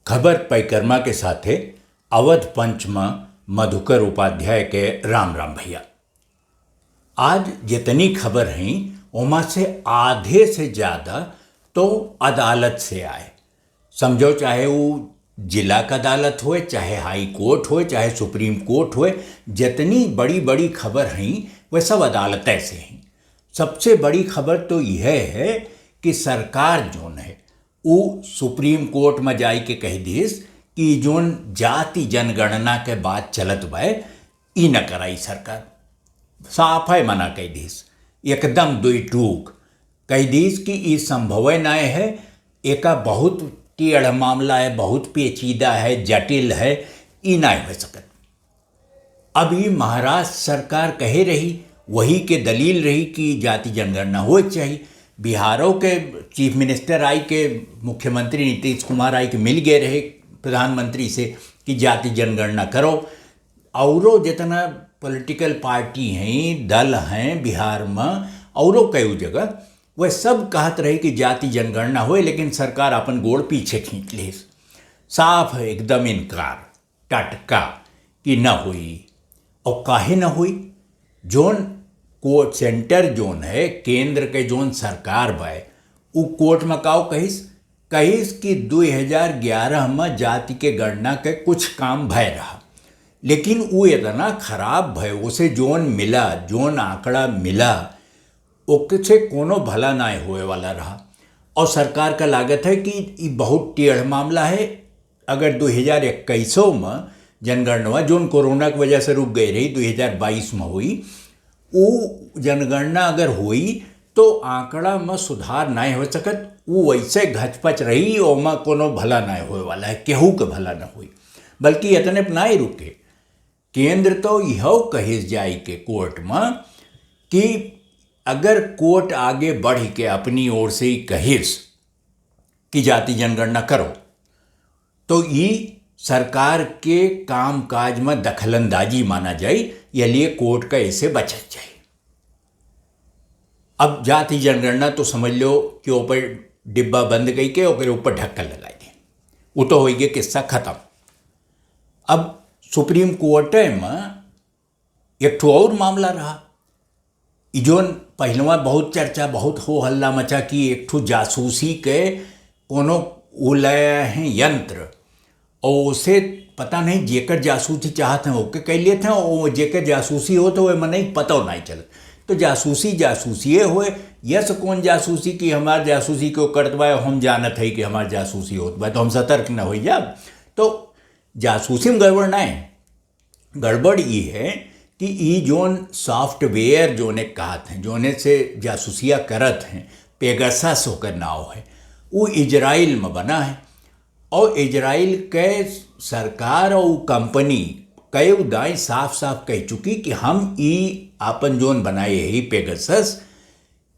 खबर परिक्रमा के साथे अवध पंच में मधुकर उपाध्याय के राम राम भैया। आज जितनी खबर हैं उमा से आधे से ज़्यादा तो अदालत से आए। समझो चाहे वो जिला का अदालत हो, चाहे हाई कोर्ट हो, चाहे सुप्रीम कोर्ट हो, जितनी बड़ी बड़ी खबर हैं वह सब अदालतें से हैं। सबसे बड़ी खबर तो यह है कि सरकार जोन है वो सुप्रीम कोर्ट में जाई के कह दीस कि जोन जाति जनगणना के बाद चलत बा ई न कराई। सरकार साफ है मना कह दीस, एकदम दुई टूक कह दीस कि ये संभव न है, एक बहुत टेढ़ मामला है, बहुत पेचीदा है, जटिल है, ई ना हो सकत। अब ये महाराष्ट्र सरकार कहे रही, वही के दलील रही कि जाति जनगणना हो चाहिए। बिहारों के चीफ मिनिस्टर आई के, मुख्यमंत्री नीतीश कुमार आई के मिल गए रहे प्रधानमंत्री से कि जाति जनगणना करो। औरों जितना पॉलिटिकल पार्टी हैं, दल हैं बिहार में औरों कई जगह, वह सब कहत रहे कि जाति जनगणना होए, लेकिन सरकार अपन गोड़ पीछे खींच ले। साफ है एकदम इनकार टटका कि न हुई। और काहे न हुई? जोन कोर्ट सेंटर जोन है, केंद्र के जोन सरकार बाय वो कोर्ट में काव कहिस कि 2011 में जाति के गणना के कुछ काम भय रहा, लेकिन वो इतना खराब भय, उसे जोन मिला, जोन आंकड़ा मिला, उससे कोनो भला ना होए वाला रहा। और सरकार का लागत है कि ये बहुत टेढ़ मामला है। अगर 2021 में जनगणना जोन कोरोना की वजह से रुक गई रही, 2022 में हुई, वो जनगणना अगर हुई तो आंकड़ा में सुधार ना हो सकत, वो वैसे घचपच रही और में कोनो भला ना होए वाला है, केहू के भला ना हुई। बल्कि इतने ना ही रुके, केंद्र तो यह कहिस जाए के कोर्ट में कि अगर कोर्ट आगे बढ़ के अपनी ओर से ही कहिस कि जाति जनगणना करो तो ये सरकार के कामकाज में दखलंदाजी माना जाए, या लिए कोर्ट का ऐसे बचत जाए। अब जाति जनगणना तो समझ लो कि ऊपर डिब्बा बंद गई के और ऊपर ढक्कन लगाई दे, वो तो हो गया, किस्सा खत्म। अब सुप्रीम कोर्ट में एक ठो और मामला रहा, जोन पहलवा बहुत चर्चा, बहुत हो हल्ला मचा कि एक ठो जासूसी के कोनो उलय हैं यंत्र, और उसे पता नहीं जेकर जासूसी चाहते हैं ओके कह लिए थे, और जेकर जासूसी हो तो वह मन नहीं पता नहीं चल। तो जासूसी हुए, यस कौन जासूसी की हमार जासूसी को करतवा, हम जानत है कि हमार जासूसी होत बा, तो हम सतर्क न हो जाब। तो जासूसी में गड़बड़ ना है, गड़बड़ ये है कि ये जोन सॉफ्टवेयर जोने कहते हैं, जोने से जासूसिया करत हैं, पेगासस होकर नाव है, वो इजराइल में बना है। और इजराइल के सरकार और कंपनी कई उदाई साफ साफ कह चुकी कि हम ई आपन जोन बनाए है पेगासस,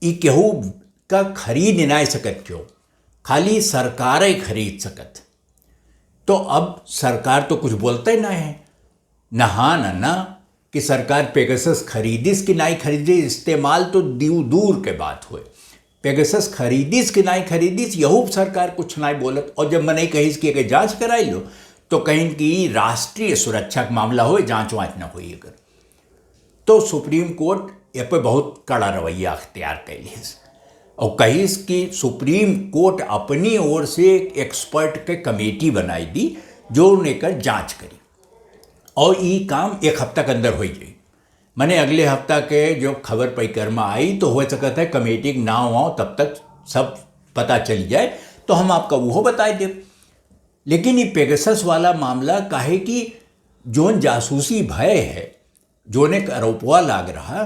ई केहू का खरीद ना सकत, क्यों खाली सरकारें खरीद सकत। तो अब सरकार तो कुछ बोलते ना है, नहा ना कि सरकार पेगासस खरीदिस कि नहीं खरीदिस, इस्तेमाल तो दूर के बात हुए, पेगासस खरीदिस कि नहीं खरीदिस यहू सरकार कुछ नहीं बोलत। और जब मैंने कही कि अगर जांच कराई लो तो कहीं कि राष्ट्रीय सुरक्षा का मामला हो, जांच वाँच ना हुई अगर, तो सुप्रीम कोर्ट ये पे बहुत कड़ा रवैया अख्तियार कैलिस और कहिस कि सुप्रीम कोर्ट अपनी ओर से एक एक्सपर्ट के कमेटी बनाई दी जो लेकर जांच करी, और ये काम एक हफ्ता के अंदर हो जाए। मैंने अगले हफ्ता के जो खबर परिक्रमा आई तो हो सकता है कमेटी के नाम आओ, तब तक सब पता चल जाए तो हम आपका वो बता दें। लेकिन ये पेगासस वाला मामला काहे कि जोन जासूसी भय है, जोन एक आरोपवा लाग रहा,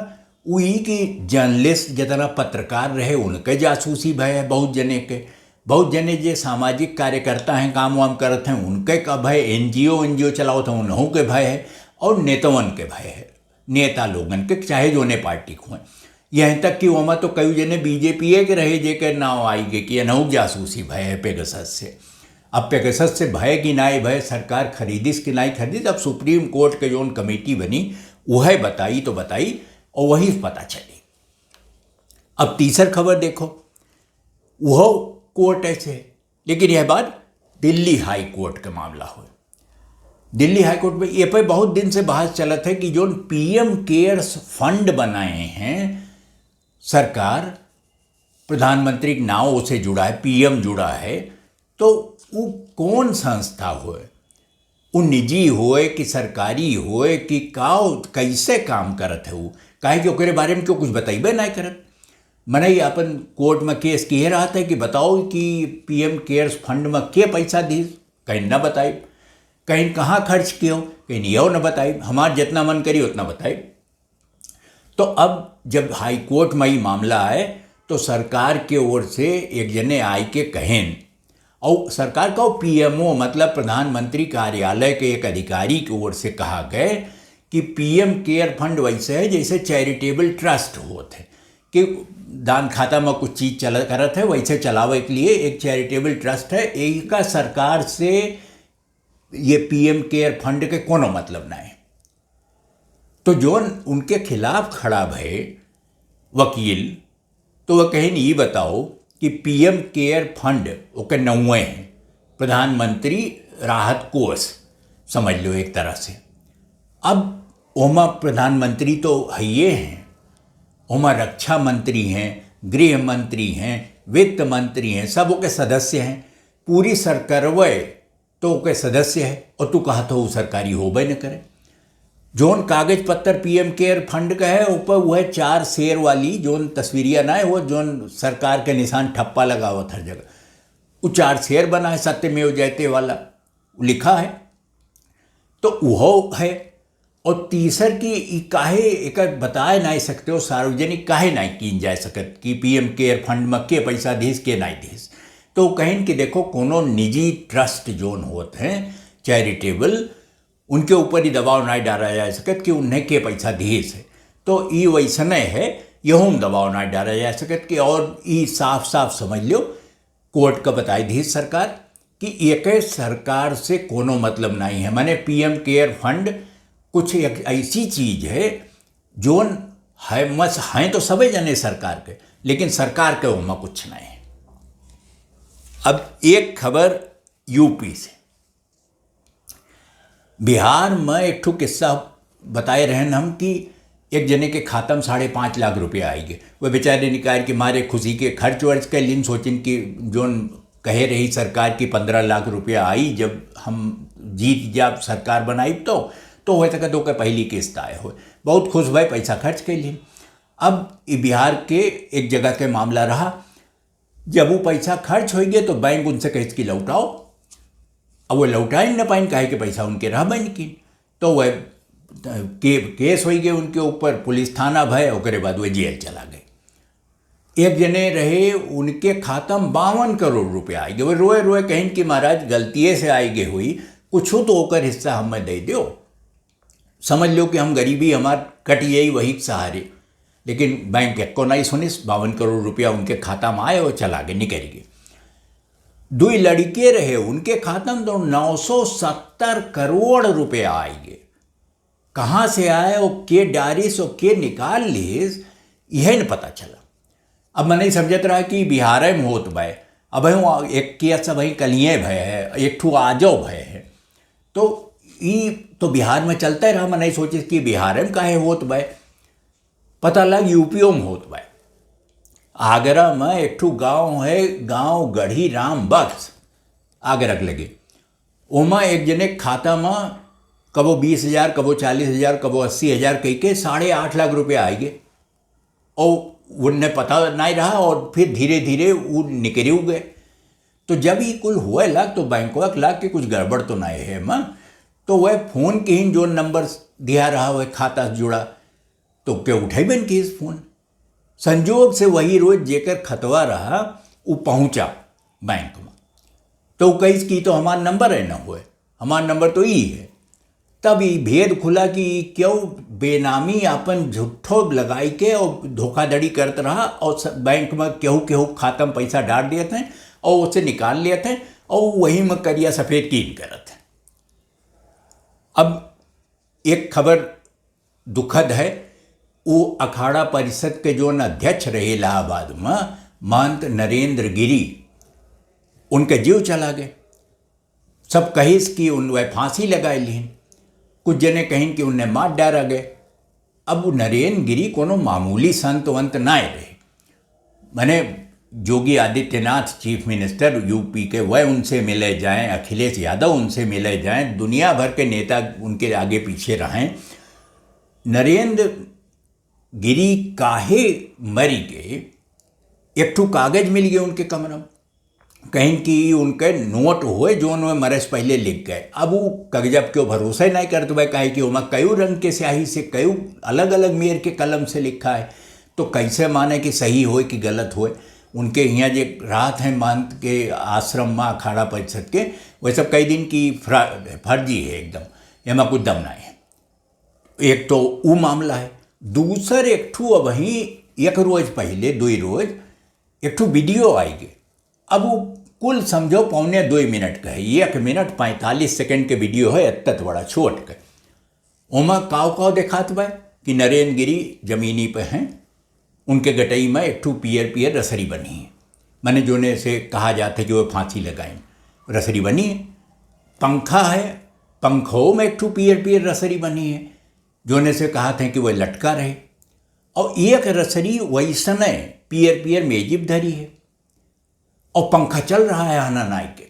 वही कि जर्नलिस्ट जितना पत्रकार रहे उनके जासूसी भय है, बहुत जने जे सामाजिक कार्यकर्ता हैं, काम वाम करते हैं, उनके का भय, एनजीओ चलाओ थे उन्हों के भय है, और नेतवन के भय है, नेता लोगन के, चाहे जोने पार्टी को हैं। यहाँ तक कि वहाँ तो कई जने बीजेपी के रहे जेकर नाव आई गए कि अनहु जासूसी भय है पेगासस से। अब पेगासस से भय कि नाई भय, सरकार खरीदिस कि नहीं खरीदिस, अब सुप्रीम कोर्ट के जोन कमेटी बनी वह बताई तो बताई और वही पता चली। अब तीसर खबर देखो, वह कोर्ट ऐसे, लेकिन यह बात दिल्ली हाई कोर्ट का मामला हो। दिल्ली हाई कोर्ट में ये पे बहुत दिन से बहस चलत है कि जो पीएम केयर्स फंड बनाए हैं सरकार, प्रधानमंत्री के नाव से जुड़ा है, पीएम जुड़ा है, तो वो कौन संस्था होए, वो निजी होए कि सरकारी होए कि कैसे काम करत है, वो काहे कि ओकरे बारे में क्यों कुछ बताइबे नहीं करत। मने ही अपन कोर्ट में केस किए रहता है कि बताओ कि पीएम केयर्स फंड में के पैसा दी, कहीं न बताई, कहीं कहाँ खर्च कियो, कहीं यो न बताई, हमार जितना मन करी उतना बताई। तो अब जब हाई कोर्ट में ही मामला आए तो सरकार के ओर से एक जने आई के कहें, और सरकार का पीएमओ मतलब प्रधानमंत्री कार्यालय के एक अधिकारी की ओर से कहा गए कि पीएम केयर फंड वैसे है जैसे चैरिटेबल ट्रस्ट होते हैं कि दान खाता में कुछ चीज़ चला करत है, वैसे चलावे के लिए एक चैरिटेबल ट्रस्ट है। एक का सरकार से ये पीएम केयर फंड के कोनो मतलब ना है। तो जो उनके खिलाफ खड़ा भय वकील, तो वह कहीं ये बताओ कि पीएम केयर फंड ओके नौवे हैं, प्रधानमंत्री राहत कोष समझ लो एक तरह से। अब ओमा प्रधानमंत्री तो है ये हैं, ओमा रक्षा मंत्री हैं, गृह मंत्री हैं, वित्त मंत्री हैं, सब ओके सदस्य हैं, पूरी सरकारवे तो ओके सदस्य है, और तू कहा तो वो सरकारी होबे न करे। जोन कागज पत्तर पीएम केयर फंड का है ऊपर वह 4 शेर वाली जोन तस्वीरिया ना है, वो जोन सरकार के निशान ठप्पा लगा हुआ हर जगह, वो 4 शेर बना है, सत्यमेव जयते वाला लिखा है, तो वह है। और तीसर की काहे एक बताए नहीं सकते हो, सार्वजनिक काहे नहीं की जा सकत कि पीएम केयर फंड में के पैसा दीस के नहीं दीस। तो कहें कि देखो कोनो निजी ट्रस्ट जोन होते हैं चैरिटेबल, उनके ऊपर ही दबाव नहीं डाला जा सकत कि उन्हें के पैसा दीस है। तो ये वैसने है, यहूँ दबाव नहीं डाला जा सकत कि, और ये साफ साफ समझ लो कोर्ट का बताई दी सरकार कि एक सरकार से कोनो मतलब नहीं है। माने पीएम केयर फंड कुछ एक ऐसी चीज़ है जोन है, मस हैं तो सभी जने सरकार के, लेकिन सरकार के उमा कुछ नहीं है। अब एक खबर यूपी से, बिहार में एक ठो किस्सा बताए रहन हम कि एक जने के खाता में 5.5 लाख रुपया आएंगे। वह बेचारे निकाल के मारे खुशी के खर्च वर्च के लिन सोचिन कि जोन कहे रही सरकार की 15 लाख रुपया आई जब हम जीत जब सरकार बनाई तो हो सके दो के पहली किस्त आए हो, बहुत खुश भाई पैसा खर्च के लिए। अब बिहार के एक जगह के मामला रहा, जब वो पैसा खर्च हो गए तो बैंक उनसे कहे कि लौटाओ, अब वो लौटा ही न पाइन काहे के पैसा उनके रह बन की, तो वह केस हो गए उनके ऊपर, पुलिस थाना भय, उसके बाद वह जेल चला गए। एक जने रहे उनके खाता में 52 करोड़ रुपया आए गए, वो रोए रोए कहें कि महाराज गलतिये से आई गए हुई, कुछ तो होकर हिस्सा हमें दे दो, समझ लो कि हम गरीबी हमार कट यही वही सहारे। लेकिन बैंक को नहीं सुनिस, 52 करोड़ रुपया उनके खाता में आए और चला गए, निकल गए। 2 लड़के रहे उनके खाता में तो 970 करोड़ रुपया आएंगे, कहाँ से आए और के डारिस और के निकाल लिस यह न पता चला। अब मैं नहीं समझत रहा कि बिहार में होत भय, अब एक किया सब वही कलिए भय है, एक ठू आजो भय है, तो ये तो बिहार में चलता ही रहा। मैं नहीं सोचे कि बिहार में काहे होत भय, पता लग यूपीओ में होत भय। आगरा में एक ठू गाँव है, गाँव गढ़ी राम बख्श, आगरा के लगे, ओमा एक जने खाता में कबो 20,000 कबो 40,000 कबो 80,000 कह के 8.5 लाख रुपया आएंगे, और उन्हें पता नहीं रहा, और फिर धीरे धीरे वो निकल गए। तो जब ये कुल हुए लग तो बैंकों के लग के कुछ गड़बड़ तो नहीं है माँ, तो वह फ़ोन के ही जो नंबर दिया रहा वह खाता से जुड़ा, तो क्या उठाई बन की इस फोन, संजोग से वही रोज जेकर खतवा रहा वो पहुँचा बैंक में, तो कही कि तो हमारा नंबर है ना हुए, हमारा नंबर तो यही है। तब ये भेद खुला कि क्यों बेनामी अपन झूठो लगाई के और धोखाधड़ी करते रहा, और बैंक में केहू केहू खाता में पैसा डाल दिए थे और उसे निकाल लिए थे, और वही में करिया सफ़ेद कीन करते थे। अब एक खबर दुखद है, वो अखाड़ा परिषद के जो अध्यक्ष रहे इलाहाबाद में महंत नरेंद्र गिरी, उनके जीव चला गए। सब कहिस कि उन वह फांसी लगाए लीन, कुछ जने कहिन कि उन्हें मार डारा गए। अब नरेन गिरी कोनो मामूली संत वंत ना रहे, मैंने Yogi Adityanath chief minister UP के, वह उनसे मिले जाएं, अखिलेश यादव उनसे मिले जाएं, दुनिया भर के नेता उनके आगे पीछे रहें। नरेंद्र गिरी काहे मरी के, एक ठू कागज मिल गए उनके कमरा में, कहीं कि उनके नोट हुए जो उन्होंने मरस पहले लिख गए। अब वो कागजब क्यों भरोसा नहीं करते भाई, काहे कि उमा कई रंग के स्याही से कई अलग अलग मेयर के कलम से लिखा है, तो कैसे माने कि सही हो कि गलत हो। उनके यहाँ जो रात है महंत के आश्रम में अखाड़ा परिषद के, वह सब कई दिन की फर्जी है एकदम, एमा कुछ दम नहीं है। एक तो वो मामला है। दूसर एक ठू वहीं एक रोज पहले 2 रोज एक ठू वीडियो आई गए। अब वो कुल समझो 1.25 मिनट का है, 1 मिनट 45 सेकंड के वीडियो है, इतना बड़ा छोट का। ओमा काव देखात बा कि नरेन गिरी जमीनी पे हैं, उनके गटई में एक ठू पियर रसरी बनी है, मैंने जोने से कहा जाता है कि वो फांसी लगाएं, रसरी बनी है। पंखा है, पंखों में एक ठू पियर रसरी बनी है, जोने से कहा था कि वह लटका रहे। और एक रसरी वैसने पियर मेजिब धरी है, और पंखा चल रहा है आना नाई के।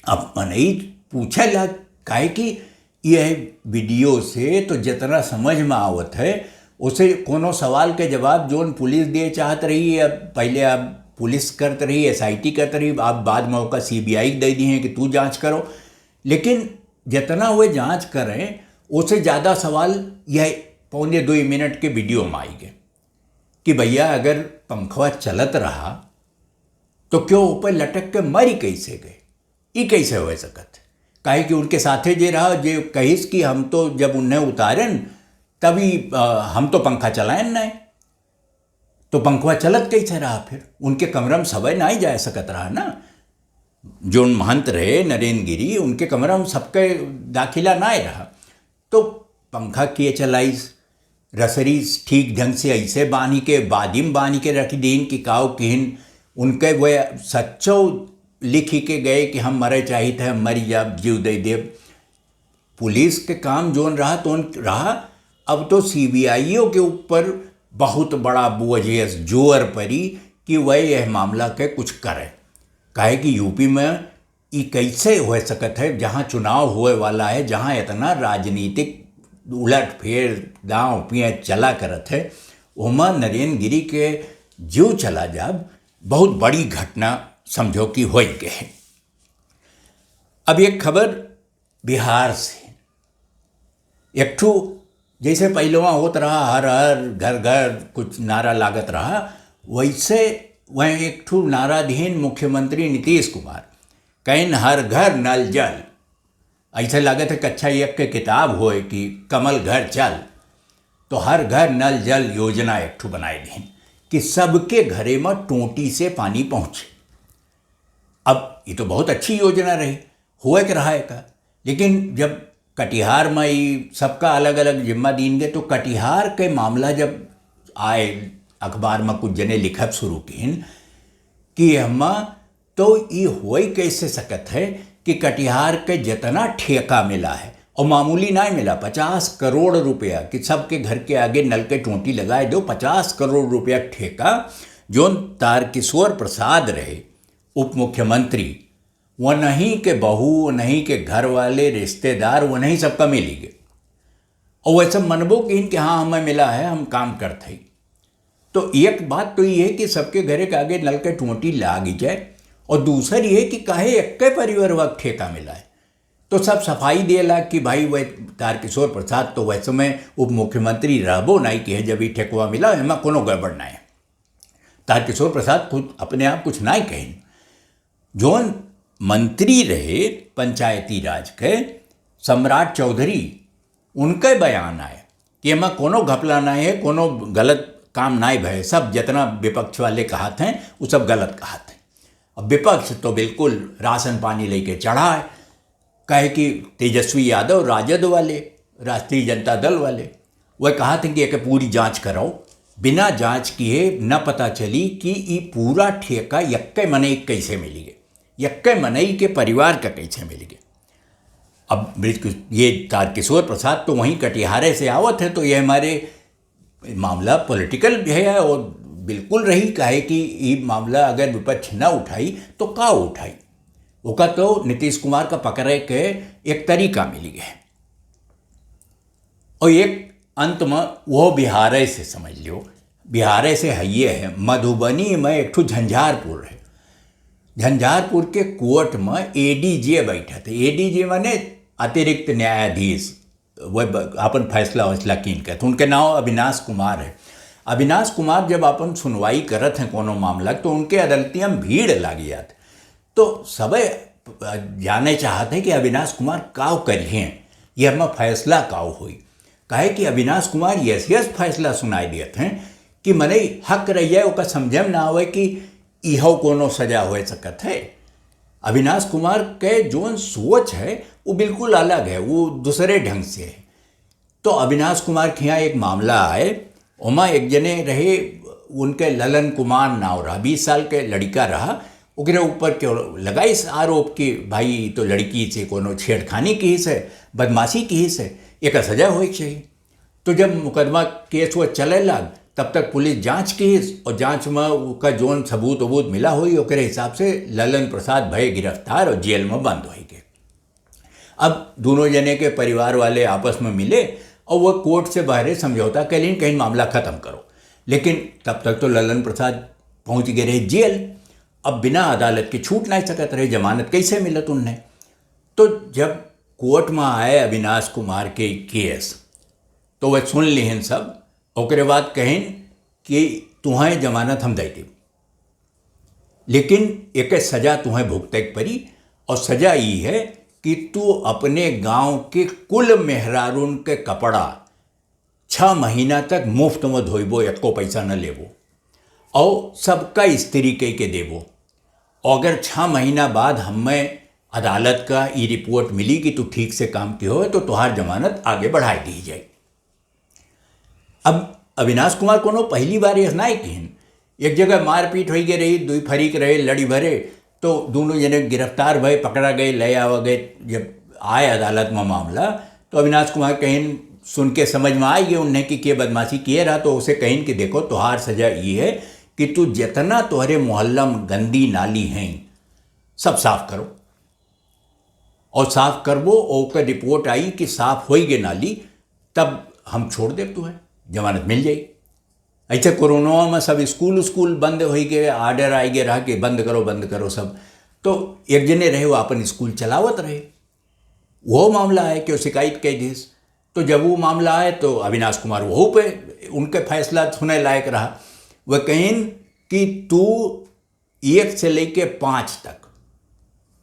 अब मनई पूछा ला काहे कि यह वीडियो से तो जितना समझ में आवत है उसे कोनो सवाल के जवाब जोन पुलिस दे चाहत रही है, पहले आप पुलिस करते रही, SIT करते रही, आप बाद में मौका CBI दे दी है कि तू जांच करो। लेकिन जितना वे जांच करें उससे ज़्यादा सवाल यह 1.25 मिनट के वीडियो में आई गए कि भैया अगर पंखवा चलत रहा तो क्यों ऊपर लटक के मरी कैसे गए, ये कैसे हो सकत। काहे कि उनके साथे जे रहा जे कहिस कि हम तो जब उन्हें उतारन तभी हम तो पंखा चलाएं नहीं, तो पंखवा चलत कैसे रहा। फिर उनके कमरा में सबे नहीं जा सकत रहा ना, जो महंत रहे नरेन गिरी, उनके कमरा में सबके दाखिला ना रहा, तो पंखा किए चलाइस, रसरी ठीक ढंग से ऐसे बानी के बादिम बानी के रख दीन कि काव किन उनके वह सच्चो लिखी के गए कि हम मरे चाहिए थे, हम मरी जा जीव दे देव। पुलिस के काम जोन रहा तो रहा। अब तो CBI के ऊपर बहुत बड़ा बोझ जोर पड़ी कि वह यह मामला के कुछ करे। काहे कि यूपी में ये कैसे हो सकत है जहाँ चुनाव हुए वाला है, जहाँ इतना राजनीतिक उलट फेर दांव पिए चला करत है, वहाँ नरेन गिरी के जीव चला जाब बहुत बड़ी घटना समझो कि हो गए। अब एक खबर बिहार से, एक ठू जैसे पहलवा होत रहा हर हर घर घर कुछ नारा लागत रहा, वैसे वह एक ठू नाराधीन मुख्यमंत्री नीतीश कुमार कहीं हर घर नल जल, ऐसे लागत है कक्षा 1 के किताब होए कि कमल घर चल, तो हर घर नल जल योजना एक ठू बनाए दीन कि सबके घरे में टोंटी से पानी पहुँचे। अब ये तो बहुत अच्छी योजना रही, हुए कि रहा का। लेकिन जब कटिहार में ही सबका अलग अलग जिम्मा दीन गए, तो कटिहार के मामला जब आए अखबार में कुछ जने लिखत शुरू किन कि हम तो ये हुए कैसे सकत है कि कटिहार के जितना ठेका मिला है, और मामूली नहीं मिला, 50 करोड़ रुपया कि सबके घर के आगे नल के टोंटी लगाए दो, 50 करोड़ रुपया ठेका जोन तारकिशोर प्रसाद रहे उप मुख्यमंत्री, वह नहीं के बहू, वह नहीं के घर वाले रिश्तेदार, वह नहीं सबका मिली गए। और वह सब मनबो कि हाँ हमें मिला है, हम काम करते। तो एक बात तो ये है कि सबके घरे के आगे नल के टोंटी लाग जाए, और दूसरी ये कि काहे एक परिवार वक्त ठेका मिला है, तो सब सफाई देला कि भाई वह तारकिशोर प्रसाद तो वह समय उप मुख्यमंत्री रहबो नहीं कि है जब ये ठेकवा मिला, एमा कोनो गड़बड़ नहीं है। तारकिशोर प्रसाद खुद अपने आप कुछ नहीं कहें। जोन मंत्री रहे पंचायती राज के सम्राट चौधरी, उनके बयान आए कि एमा कोनो घपला नहीं है, कोनो गलत काम नहीं भय, सब जितना विपक्ष वाले कहते हैं वो सब गलत कहते हैं। अब विपक्ष तो बिल्कुल राशन पानी लेके चढ़ा है, कहे कि तेजस्वी यादव राजद वाले, राष्ट्रीय जनता दल वाले, वह कहा थे कि एक पूरी जांच कराओ। बिना जांच किए न पता चली कि ये पूरा ठेका यक्के मनई कैसे मिली गए, यक्के मनई के परिवार का कैसे मिल गया। अब ये तारकिशोर प्रसाद तो वहीं कटिहारे से आवत है, तो ये हमारे मामला पॉलिटिकल है और बिल्कुल रही काहे कि ये मामला अगर विपक्ष न उठाई तो का उठाई, ओका तो नीतीश कुमार का पकड़े के एक तरीका मिली है। और एक अंत में वो बिहार से समझ लो, बिहार से है ये है मधुबनी में एक ठो झंझारपुर है, झंझारपुर के कोर्ट में एडीजे बैठा थे। एडीजे माने अतिरिक्त न्यायाधीश, वह अपन फैसला वैसला कीन कर, उनके नाम अविनाश कुमार है। अविनाश कुमार जब अपन सुनवाई करत हैं कोनो मामला तो उनके अदालतियाँ में भीड़ लगी जाती, तो सब जाने चाहते हैं कि अविनाश कुमार काव करिए, ये हमें फैसला काव हुई। कहे कि अविनाश कुमार यस फैसला सुनाई देते हैं कि मने हक रही है, ओका समझ में ना आवे कि इहो कोनो सजा हो सकत है। अविनाश कुमार के जो सोच है वो बिल्कुल अलग है, वो दूसरे ढंग से है। तो अविनाश कुमार के यहाँ एक मामला आए, उमा एक जने रहे, उनके ललन कुमार नाव रहा, 20 साल के लड़का रहा, ओकरे ऊपर क्यों लगा इस आरोप कि भाई तो लड़की से कोनो छेड़खानी की से, बदमाशी की से, एक सजा हो चाहिए। तो जब मुकदमा केस वो चले लग तब तक पुलिस जांच की और जांच में उसका जोन सबूत वबूत मिला हुई, ओकरे हिसाब से ललन प्रसाद भय गिरफ्तार और जेल में बंद हो गए। अब दोनों जने के परिवार वाले आपस में मिले और वह कोर्ट से बाहर समझौता के लिए कहीं मामला ख़त्म करो, लेकिन तब तक तो ललन प्रसाद पहुंच गए रहे जेल। अब बिना अदालत के छूट नहीं सकत रहे, जमानत कैसे मिलत उन्हें। तो जब कोर्ट में आए अविनाश कुमार के केस तो वह सुन लिहन सब, ओकरे बाद कहें कि तुम्हें जमानत हम दे दें, लेकिन एक सजा तुम्हें भुगते पड़ी, और सजा ये है कि तू अपने गांव के कुल मेहरारून के कपड़ा 6 महीना तक मुफ्त में धोइबो, एको पैसा न लेबो, और सबका इस्त्री कह के देबो। और अगर 6 महीना बाद हमें अदालत का ये रिपोर्ट मिली कि तू ठीक से काम किया हो तो तुहार जमानत आगे बढ़ाई दी जाए। अब अविनाश कुमार कोनो पहली बार यह नहीं कहन, एक जगह मारपीट हो गई रही, 2 फरीक रहे, लड़ी भरे, तो दोनों जने गिरफ्तार भय, पकड़ा गए, ले आवा गए। जब आए अदालत में मामला तो अविनाश कुमार कहें सुन के समझ में आई गई उन्हें कि क्या बदमाशी किए रहा, तो उसे कहें कि देखो तुहार सजा ये है कि तू जितना तुम्हारे मोहल्ला में गंदी नाली हैं सब साफ करो, और साफ करबो और रिपोर्ट आई कि साफ हो गई नाली, तब हम छोड़ दे, तुम्हें जमानत मिल जाएगी। ऐसे कोरोना में सब स्कूल बंद हो गए, आर्डर आई गए रहा कि बंद करो सब, तो एक जने रहे वो अपन स्कूल चलावत रहे। वो मामला है कि वो शिकायत कह दी, तो जब वो मामला आए तो अविनाश कुमार वह पे उनके फैसला सुने लायक रहा। वह कहें कि तू 1 से लेके 5 तक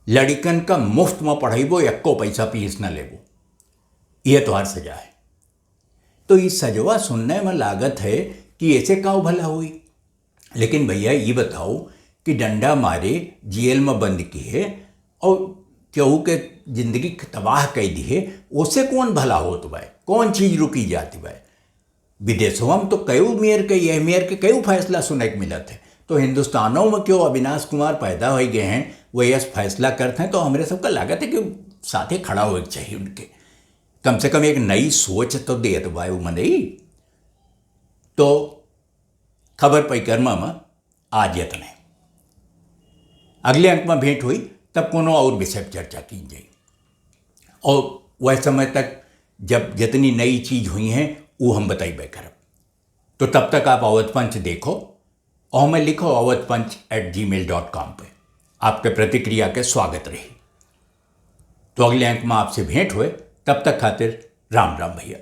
लड़कन का मुफ्त में पढ़ेबो, एको पैसा फीस न लेबो, यह तुम्हार सजा है। तो इस सजवा सुनने में लागत है कि ऐसे काव भला हुई, लेकिन भैया ये बताओ कि डंडा मारे जेल में बंद की है और केहू के जिंदगी तबाह कर दी है, उससे कौन भला होत बा, कौन चीज़ रुकी जाती बा। विदेशों में तो कई मेयर के यह मेयर के कई फैसला सुनने को मिलत है, तो हिंदुस्तानों में क्यों अविनाश कुमार पैदा हो गए हैं वो यह फैसला करते हैं, तो हमारे सबका लागत है कि साथे खड़ा हो चाहिए, उनके कम से कम एक नई सोच तो दे तो भाई मन ही। तो खबर परिक्रमा में आज इतने, अगले अंक में भेंट हुई तब कोनो और विषय पर चर्चा की जाए, और वह समय तक जब जितनी नई चीज़ हुई हैं वो हम बताइबे करब। तो तब तक आप अवध पंच देखो और हमें लिखो awadhpanch@gmail.com पे, आपके प्रतिक्रिया के स्वागत रही। तो अगले अंक में आपसे भेंट हुए, तब तक खातिर राम राम भैया।